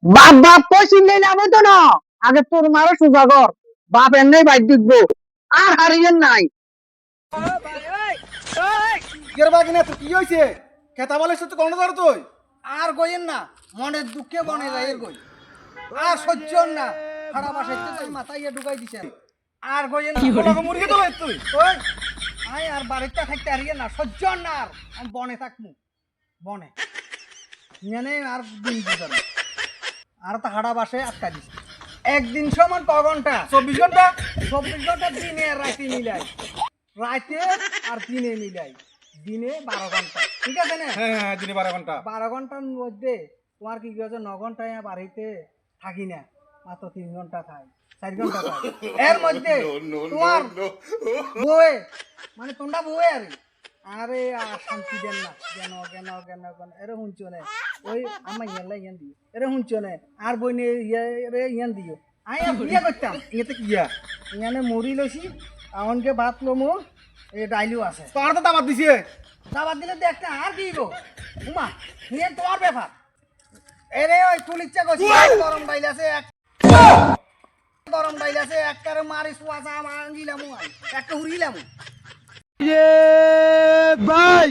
বাপ বাপ কইছিস নেই যাবো তো না আগে তোর মারো সোজা কর বাপ এমনি বাইক দিবো আর হারিয়েন নাই কের বাকি না তুই কি হইছে খেতা বলে তুই কোন ধর তুই আর গইেন না মনের দুঃখে বনে যায় এর গই আর সহ্য না খারাপ বাসাইতে তাই মাথায় ঢুকাই দিছেন আর গইেন না মুরগি তো তুই ওই আই আর বাড়িতে থাকতে হারিয়ে না সহ্য না আর আমি বনে থাকমু বনে জানে আর দিন দিতাম আর তো হাড়া বাসে আটকা দিছে একদিন সমান ক ঘন্টা 24 ঘন্টা 24 ঘন্টা দিনে আর রাতে মিলাই রাতে আর দিনে মিলাই দিনে 12 ঘন্টা ঠিক আছে না হ্যাঁ হ্যাঁ দিনে 12 ঘন্টা 12 ঘন্টার মধ্যে তোমার কি হচ্ছে 9 ঘন্টায় বাড়িতে থাকি না মাত্র 3 ঘন্টা খাই 4 ঘন্টা খাই এর মধ্যে তোমার বউয়ে মানে তোমরা বউয়ে আরে আর শান্তি দেন না কেন কেন কেন কেন এরে শুনছো না ওই আমার ইয়ালাই ইয়ান দিও এরে শুনছো না আর বই নে রে ইয়ান দিও আই বিয়া করতাম এতে কি ইয়া ইয়ানে মরি লইছি আউনকে ভাত লমু এই ডাইলিও আছে তোর তো দাবাত দিছে দাবাত দিলে দেখ না আর দিব উমা নিয়ে তোমার ব্যাপার এরে ওই ফুল ইচ্ছা করছি গরম ডাইল আছে গরম ডাইল আছে একবারে মারি সুয়াসা মাঙ্গিলাম একটা উড়িলাম ভাই